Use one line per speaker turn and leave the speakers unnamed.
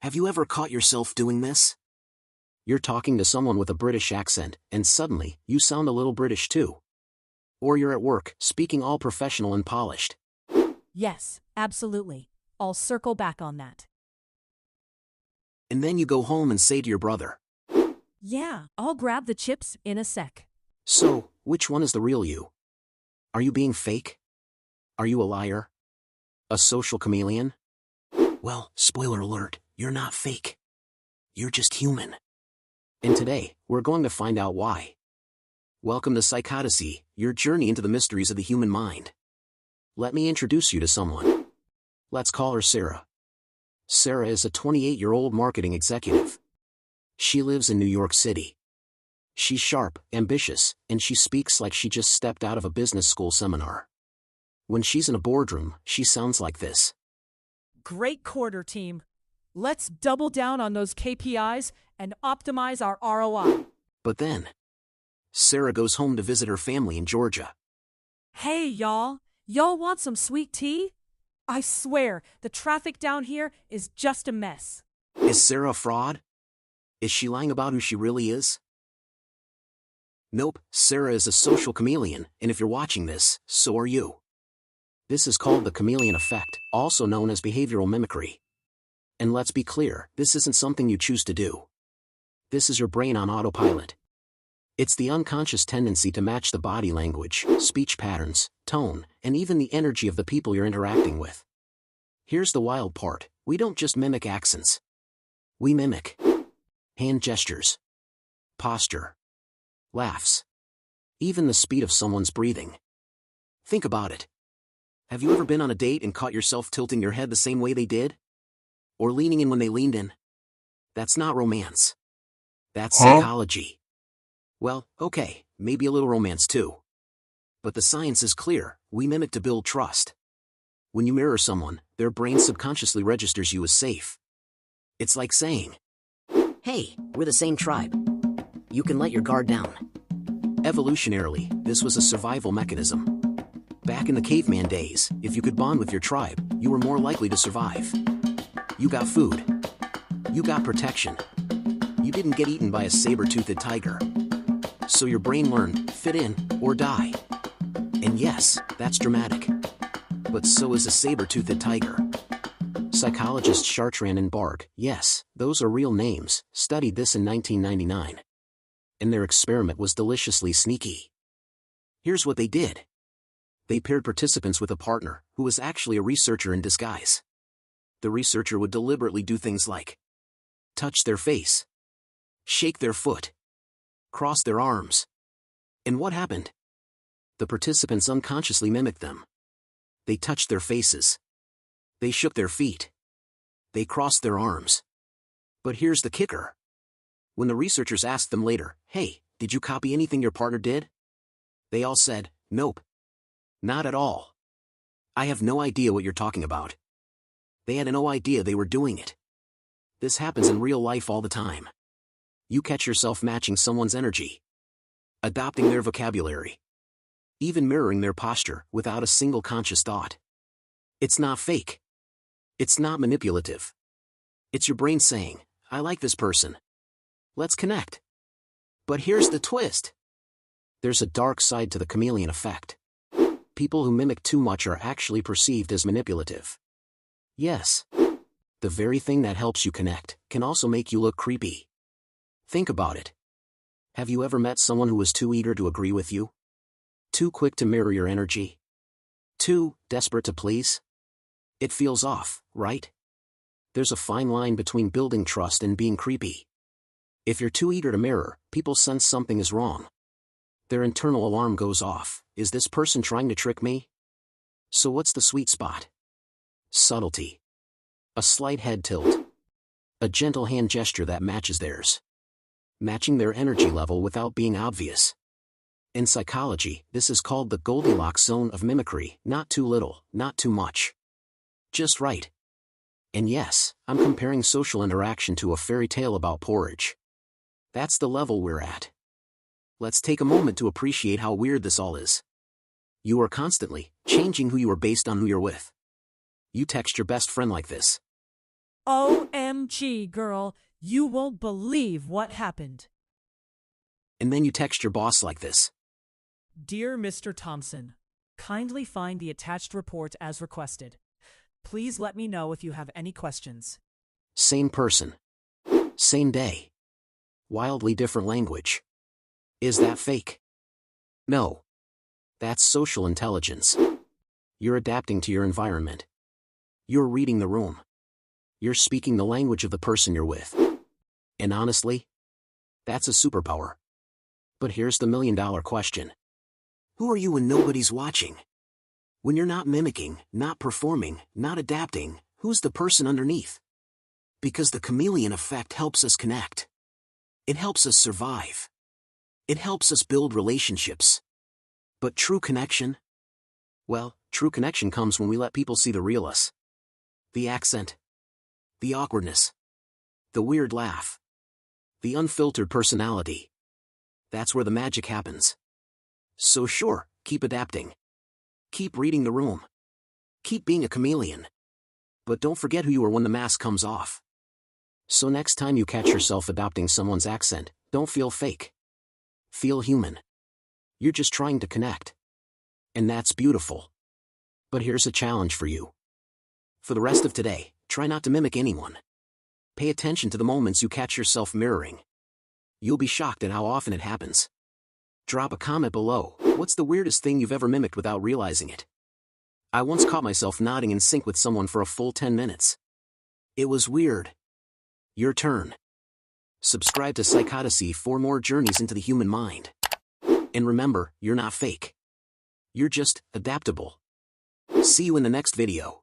Have you ever caught yourself doing this? You're talking to someone with a British accent, and suddenly, you sound a little British too. Or you're at work, speaking all professional and polished.
Yes, absolutely. I'll circle back on that.
And then you go home and say to your brother,
Yeah, I'll grab the chips in a sec.
so, which one is the real you? Are you being fake? Are you a liar? A social chameleon? Well, spoiler alert, you're not fake. You're just human. And today, we're going to find out why. Welcome to PsychOdysseyyy, your journey into the mysteries of the human mind. Let me introduce you to someone. Let's call her Sarah. Sarah is a 28-year-old marketing executive. She lives in New York City. She's sharp, ambitious, and she speaks like she just stepped out of a business school seminar. When she's in a boardroom, she sounds like this.
Great quarter, team. Let's double down on those KPIs and optimize our ROI.
But then, Sarah goes home to visit her family in Georgia.
Hey, y'all. Y'all want some sweet tea? I swear, the traffic down here is just a mess.
Is Sarah a fraud? Is she lying about who she really is? Nope, Sarah is a social chameleon, and if you're watching this, so are you. This is called the Chameleon Effect, also known as behavioral mimicry. And let's be clear, this isn't something you choose to do. This is your brain on autopilot. It's the unconscious tendency to match the body language, speech patterns, tone, and even the energy of the people you're interacting with. Here's the wild part, we don't just mimic accents. We mimic hand gestures, posture, laughs, even the speed of someone's breathing. Think about it. Have you ever been on a date and caught yourself tilting your head the same way they did? Or leaning in when they leaned in? That's not romance. That's psychology. Well, okay, maybe a little romance too. But the science is clear, we mimic to build trust. When you mirror someone, their brain subconsciously registers you as safe. It's like saying, hey, we're the same tribe. You can let your guard down. Evolutionarily, this was a survival mechanism. Back in the caveman days, if you could bond with your tribe, you were more likely to survive. You got food. You got protection. You didn't get eaten by a saber-toothed tiger. So your brain learned, fit in, or die. And yes, that's dramatic. But so is a saber-toothed tiger. Psychologists Chartrand and Barg, yes, those are real names, studied this in 1999. And their experiment was deliciously sneaky. Here's what they did. They paired participants with a partner, who was actually a researcher in disguise. The researcher would deliberately do things like touch their face, shake their foot, cross their arms. And what happened? The participants unconsciously mimicked them. They touched their faces. They shook their feet. They crossed their arms. But here's the kicker. When the researchers asked them later, hey, did you copy anything your partner did? They all said, nope. Not at all. I have no idea what you're talking about. They had no idea they were doing it. This happens in real life all the time. You catch yourself matching someone's energy, adopting their vocabulary, even mirroring their posture without a single conscious thought. It's not fake. It's not manipulative. It's your brain saying, I like this person. Let's connect. But here's the twist. There's a dark side to the chameleon effect. People who mimic too much are actually perceived as manipulative. Yes. The very thing that helps you connect can also make you look creepy. Think about it. Have you ever met someone who was too eager to agree with you? Too quick to mirror your energy? Too desperate to please? It feels off, right? There's a fine line between building trust and being creepy. If you're too eager to mirror, people sense something is wrong. Their internal alarm goes off. Is this person trying to trick me? So what's the sweet spot? Subtlety. A slight head tilt. A gentle hand gesture that matches theirs. Matching their energy level without being obvious. In psychology, this is called the Goldilocks zone of mimicry, not too little, not too much. Just right. And yes, I'm comparing social interaction to a fairy tale about porridge. That's the level we're at. Let's take a moment to appreciate how weird this all is. You are constantly changing who you are based on who you're with. You text your best friend like this.
OMG, girl, you won't believe what happened.
And then you text your boss like this.
Dear Mr. Thompson, kindly find the attached report as requested. Please let me know if you have any questions.
Same person. Same day. Wildly different language. Is that fake? No. That's social intelligence. You're adapting to your environment. You're reading the room. You're speaking the language of the person you're with. And honestly, that's a superpower. But here's the million-dollar question. Who are you when nobody's watching? When you're not mimicking, not performing, not adapting, who's the person underneath? Because the chameleon effect helps us connect. It helps us survive. It helps us build relationships. But true connection? Well, true connection comes when we let people see the real us. The accent. The awkwardness. The weird laugh. The unfiltered personality. That's where the magic happens. So sure, keep adapting. Keep reading the room. Keep being a chameleon. But don't forget who you are when the mask comes off. So next time you catch yourself adopting someone's accent, don't feel fake. Feel human. You're just trying to connect. And that's beautiful. But here's a challenge for you. For the rest of today, try not to mimic anyone. Pay attention to the moments you catch yourself mirroring. You'll be shocked at how often it happens. Drop a comment below. What's the weirdest thing you've ever mimicked without realizing it? I once caught myself nodding in sync with someone for a full 10 minutes. It was weird. Your turn. Subscribe to PsychOdysseyyy for more journeys into the human mind. And remember, you're not fake. You're just adaptable. See you in the next video.